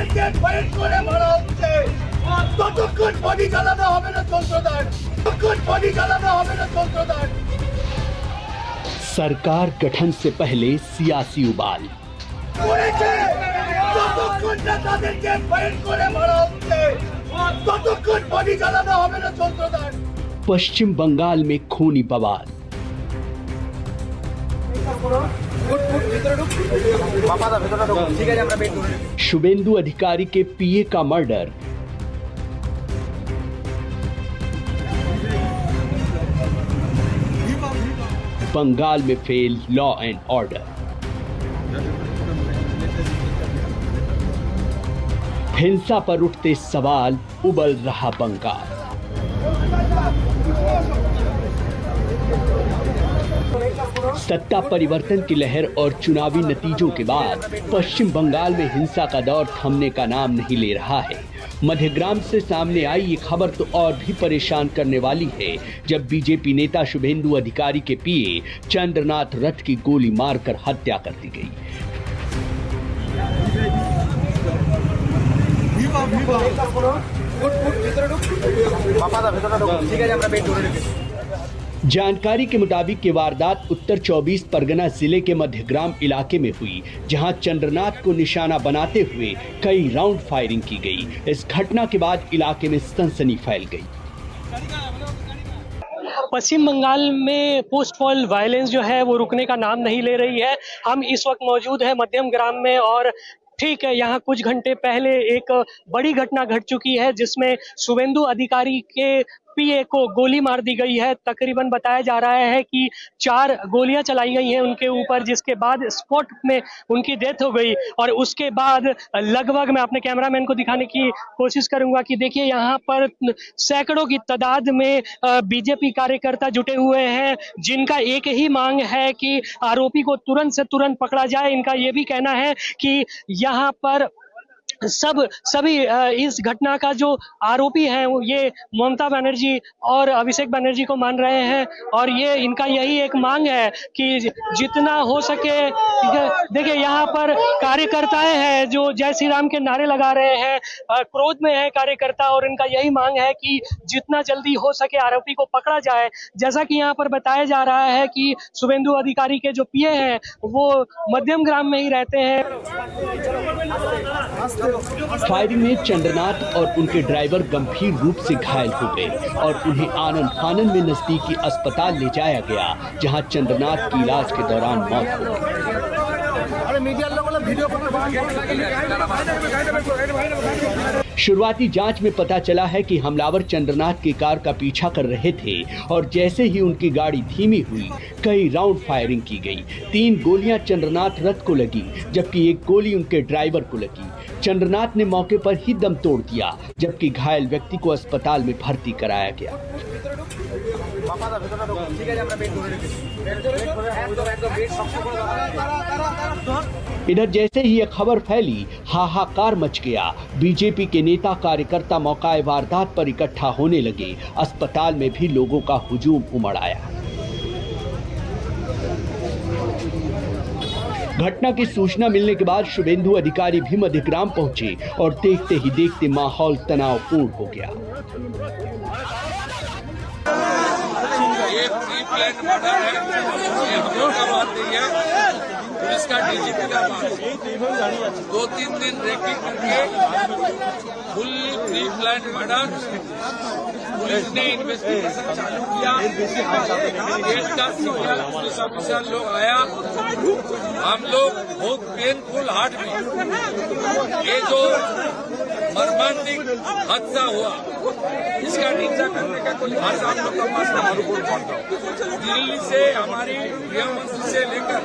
তাদেরকে ফাইট করে মারা হচ্ছে ততক্ষণ বডি জ্বালানো হবে না যন্ত্রদার, ততক্ষণ বডি জ্বালানো হবে না যন্ত্রদার। सरकार गठन से पहले सियासी उबाल, করেছে ততক্ষণ না তাদেরকে ফাইট করে মারা হচ্ছে ততক্ষণ বডি জ্বালানো হবে না যন্ত্রদার। पश्चिम बंगाल में खूनी बवाल, शुभेंदु अधिकारी के पीए का मर्डर, बंगाल में फेल लॉ एंड ऑर्डर, हिंसा पर उठते सवाल, उबल रहा बंगाल। सत्ता परिवर्तन की लहर और चुनावी नतीजों के बाद पश्चिम बंगाल में हिंसा का दौर थमने का नाम नहीं ले रहा है। मध्यग्राम से सामने आई ये खबर तो और भी परेशान करने वाली है, जब बीजेपी नेता शुभेंदु अधिकारी के पीए चंद्रनाथ रथ की गोली मारकर हत्या कर दी गई। जानकारी के मुताबिक ये वारदात उत्तर 24 परगना जिले के मध्यग्राम इलाके में हुई, जहां चंद्रनाथ को निशाना बनाते हुए कई राउंड फायरिंग की गई। इस घटना के बाद इलाके में सनसनी फैल गई। पश्चिम बंगाल में पोस्ट पॉल वायलेंस जो है वो रुकने का नाम नहीं ले रही है। हम इस वक्त मौजूद है मध्यम ग्राम में और ठीक है, यहाँ कुछ घंटे पहले एक बड़ी घटना घट चुकी है जिसमें शुभेंदु अधिकारी के पीए को गोली मार दी गई है। तकरीबन बताया जा रहा है कि 4 गोलियां चलाई गई हैं उनके ऊपर, जिसके बाद स्पॉट में उनकी डेथ हो गई। और उसके बाद लगभग मैं अपने कैमरामैन को दिखाने की कोशिश करूंगा कि देखिए यहाँ पर सैकड़ों की तादाद में बीजेपी कार्यकर्ता जुटे हुए हैं, जिनका एक ही मांग है कि आरोपी को तुरंत से तुरंत पकड़ा जाए। इनका ये भी कहना है कि यहाँ पर सभी इस घटना का जो आरोपी है ये ममता बनर्जी और अभिषेक बनर्जी को मान रहे हैं और ये इनका यही एक मांग है कि जितना हो सके। देखिए यहाँ पर कार्यकर्ताएं हैं जो जय श्री राम के नारे लगा रहे हैं, क्रोध में है कार्यकर्ता और इनका यही मांग है कि जितना जल्दी हो सके आरोपी को पकड़ा जाए। जैसा कि यहाँ पर बताया जा रहा है कि शुभेंदु अधिकारी के जो पीए हैं वो मध्यम ग्राम में ही रहते हैं। फायरिंग में चंद्रनाथ और उनके ड्राइवर गंभीर रूप से घायल हो गए और उन्हें आनंद फानन में नजदीकी अस्पताल ले जाया गया, जहां चंद्रनाथ की इलाज के दौरान मौत हो गई। शुरुआती जांच में पता चला है कि हमलावर चंद्रनाथ की कार का पीछा कर रहे थे और जैसे ही उनकी गाड़ी धीमी हुई कई राउंड फायरिंग की गई। 3 गोलियां चंद्रनाथ रथ को लगी, जबकि 1 गोली उनके ड्राइवर को लगी। चंद्रनाथ ने मौके पर ही दम तोड़ दिया, जबकि घायल व्यक्ति को अस्पताल में भर्ती कराया गया। इधर जैसे ही यह खबर फैली हाहाकार मच गया। बीजेपी के नेता कार्यकर्ता मौकाए वारदात पर इकट्ठा होने लगे। अस्पताल में भी लोगों का हुजूम उमड़ आया। घटना की सूचना मिलने के बाद शुभेंदु अधिकारी भी मध्यग्राम पहुंचे और देखते ही देखते माहौल तनावपूर्ण हो गया। ये प्री प्लान मर्डर है, ये हम लोग का बात नहीं है, पुलिस का डीजीपी का बात है। 2-3 दिन रेकी करके fully pre plan murder, police ने इन्वेस्टिगेशन चालू किया। गेट का सीनियर पुलिस ऑफिसर लोग आया, हम लोग बहुत पेनफुल हार्ट में ये जो मर्मांतिक हादसा हुआ इसका निंदा करने का कोई लिहाज आप लोग का पास दिल्ली से हमारी गृह मंत्री से लेकर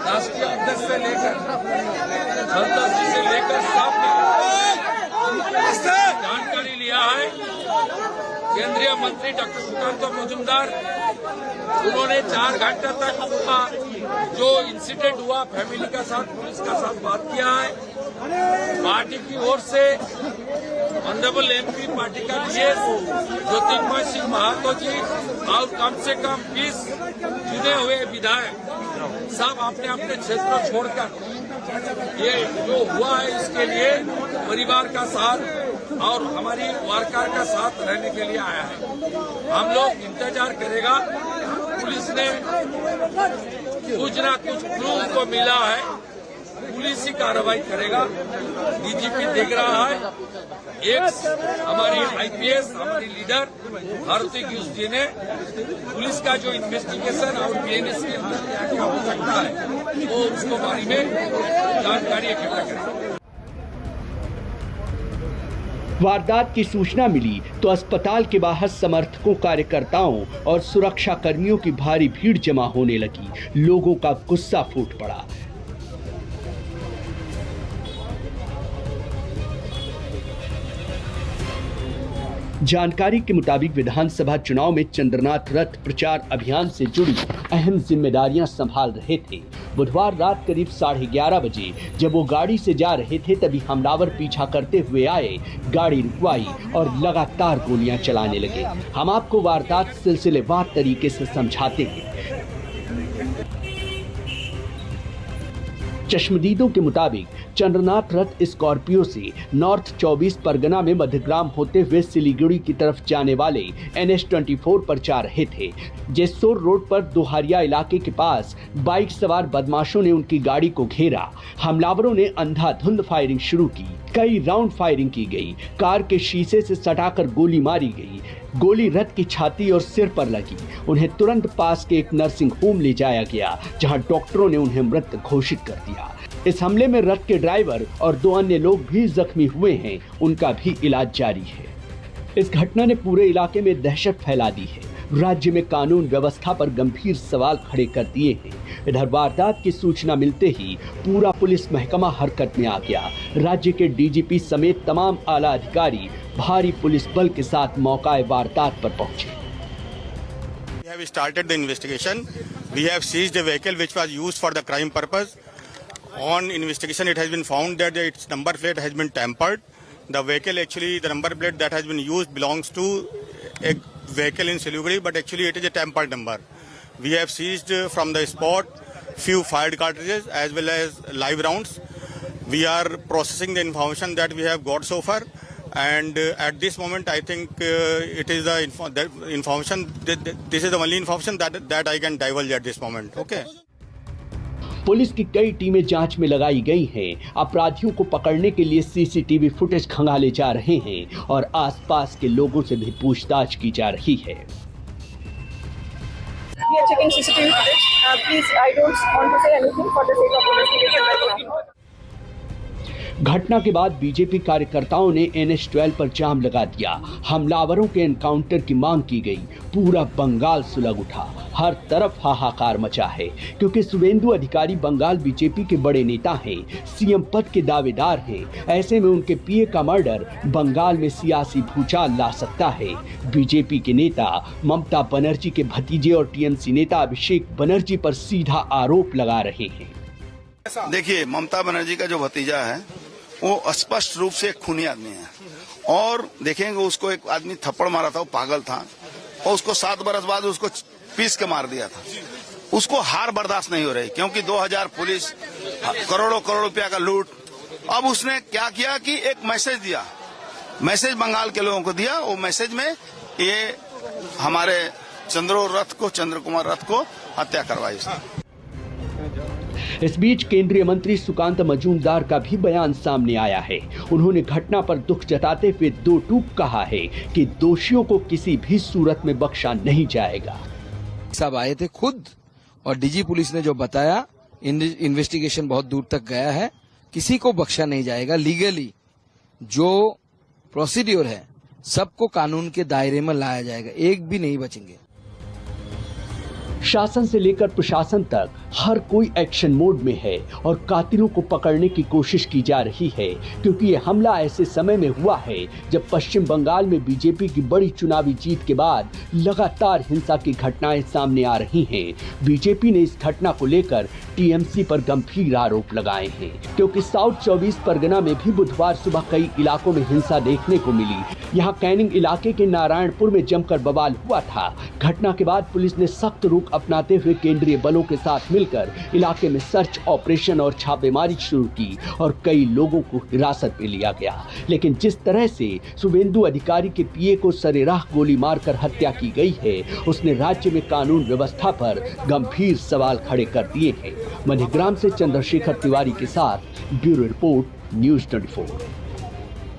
राष्ट्रीय अध्यक्ष से लेकर संसद जी से लेकर सबने जानकारी लिया है। केंद्रीय मंत्री डॉक्टर सुकांत मजूमदार उन्होंने 4 घंटे तक जो इंसिडेंट हुआ फैमिली का साथ पुलिस का साथ बात किया है। पार्टी की ओर से ऑनरेबल एमपी पार्टी का जीएस ज्योतिर्मय सिंह महातो जी और कम से कम 20 चुने हुए विधायक सब अपने अपने क्षेत्र छोड़कर ये जो हुआ है इसके लिए परिवार का साथ और हमारी वर्कर का साथ रहने के लिए आया है। हम लोग इंतजार करेगा। पुलिस ने कुछ ना कुछ क्लू को मिला है, पुलिस ही कार्रवाई करेगा। डीजीपी देख रहा है। एक हमारी आईपीएस हमारी लीडर भारती गिउस जी ने पुलिस का जो इन्वेस्टिगेशन और बीएनएस के अंदर क्या क्या हो सकता है वो उसको बारे में जानकारी इकट्ठा करेगा। वारदात की सूचना मिली तो अस्पताल के बाहर समर्थकों, कार्यकर्ताओं और सुरक्षा कर्मियों की भारी भीड़ जमा होने लगी। लोगों का गुस्सा फूट पड़ा। जानकारी के मुताबिक विधानसभा चुनाव में चंद्रनाथ रथ प्रचार अभियान से जुड़ी अहम जिम्मेदारियां संभाल रहे थे। बुधवार रात करीब 11:30 बजे जब वो गाड़ी से जा रहे थे तभी हमलावर पीछा करते हुए आए, गाड़ी रुकवाई और लगातार गोलियां चलाने लगे। हम आपको वारदात सिलसिलेवार तरीके से समझाते हैं। चश्मदीदों के मुताबिक चंद्रनाथ रथ स्कॉर्पियो से नॉर्थ 24 परगना में मध्यग्राम होते हुए सिलीगुड़ी की तरफ जाने वाले NH-24 पर जा रहे थे। जेसोर रोड पर दोहारिया इलाके के पास बाइक सवार बदमाशों ने उनकी गाड़ी को घेरा। हमलावरों ने अंधाधुंध फायरिंग शुरू की। कई राउंड फायरिंग की गई। कार के शीशे से सटाकर गोली मारी गई। गोली रथ की छाती और सिर पर लगी। उन्हें तुरंत पास के एक नर्सिंग होम ले जाया गया, जहां डॉक्टरों ने उन्हें मृत घोषित कर दिया। इस हमले में रथ के ड्राइवर और 2 अन्य लोग भी जख्मी हुए हैं। उनका भी इलाज जारी है। इस घटना ने पूरे इलाके में दहशत फैला दी है। राज्य में कानून व्यवस्था पर गंभीर सवाल खड़े कर दिए हैं। इधर वारदात की सूचना मिलते ही पूरा पुलिस महकमा हरकत में आ गया। राज्य के डीजीपी समेत तमाम आला अधिकारी भारी पुलिस बल के साथ मौका वारदात पर पहुंचे। We have started the investigation. We have seized a vehicle which was used for the crime purpose. On investigation, it has been found that its number plate has been tampered. The vehicle, actually, the number plate that has been used belongs to a vehicle in Siliguri, but actually it is a tampered number. We have seized from the spot few fired cartridges as well as live rounds. We are processing the information that we have got so far. And at this moment, I think it is the information. This is the only information that I can divulge at this moment. Okay. Police की कई टीमें जांच में लगाई गई हैं। अपराधियों को पकड़ने के लिए सीसीटीवी फुटेज खंगाले जा रहे हैं और आसपास के लोगों से भी पूछताछ की जा रही है। We are checking CCTV footage. Please, I don't want to say anything for the sake of investigation right now. घटना के बाद बीजेपी कार्यकर्ताओं ने NH-12 पर जाम लगा दिया। हमलावरों के एनकाउंटर की मांग की गई। पूरा बंगाल सुलग उठा। हर तरफ हाहाकार मचा है, क्योंकि शुवेंदु अधिकारी बंगाल बीजेपी के बड़े नेता हैं, सीएम पद के दावेदार हैं। ऐसे में उनके पीए का मर्डर बंगाल में सियासी भूचाल ला सकता है। बीजेपी के नेता ममता बनर्जी के भतीजे और टीएमसी नेता अभिषेक बनर्जी पर सीधा आरोप लगा रहे हैं। देखिए, ममता बनर्जी का जो भतीजा है वो स्पष्ट रूप से एक खूनी आदमी है। और देखेंगे, उसको एक आदमी थप्पड़ मारा था, वो पागल था और उसको 7 बरस बाद उसको पीस के मार दिया था। उसको हार बर्दाश्त नहीं हो रही, क्योंकि 2000 पुलिस, करोड़ों रुपया का लूट। अब उसने क्या किया कि एक मैसेज दिया, मैसेज बंगाल के लोगों को दिया। वो मैसेज में ये हमारे चंद्र कुमार रथ को हत्या करवाई उसने। इस बीच केंद्रीय मंत्री सुकांत मजूमदार का भी बयान सामने आया है। उन्होंने घटना पर दुख जताते हुए 2 टूक कहा है कि दोषियों को किसी भी सूरत में बख्शा नहीं जाएगा। सब आए थे खुद, और डीजी पुलिस ने जो बताया, इन्वेस्टिगेशन बहुत दूर तक गया है, किसी को बख्शा नहीं जाएगा। लीगली जो प्रोसीड्योर है सबको कानून के दायरे में लाया जाएगा, एक भी नहीं बचेंगे। शासन से लेकर प्रशासन तक हर कोई एक्शन मोड में है और कातिलों को पकड़ने की कोशिश की जा रही है, क्योंकि ये हमला ऐसे समय में हुआ है जब पश्चिम बंगाल में बीजेपी की बड़ी चुनावी जीत के बाद लगातार हिंसा की घटनाएं सामने आ रही हैं। बीजेपी ने इस घटना को लेकर टीएमसी पर गंभीर आरोप लगाए हैं, क्योंकि साउथ 24 परगना में भी बुधवार सुबह कई इलाकों में हिंसा देखने को मिली। यहाँ कैनिंग इलाके के नारायणपुर में जमकर बवाल हुआ था। घटना के बाद पुलिस ने सख्त रूप रुख अपनाते हुए केंद्रीय बलों के साथ मिलकर इलाके में सर्च ऑपरेशन और छापेमारी शुरू की और कई लोगों को हिरासत में लिया गया। लेकिन जिस तरह से शुभेंदु अधिकारी के पीए को सरेराह गोली मारकर हत्या की गई है, उसने राज्य में कानून व्यवस्था पर गंभीर सवाल खड़े कर दिए हैं। मध्यग्राम से चंद्रशेखर तिवारी के साथ ब्यूरो रिपोर्ट, न्यूज़ 24।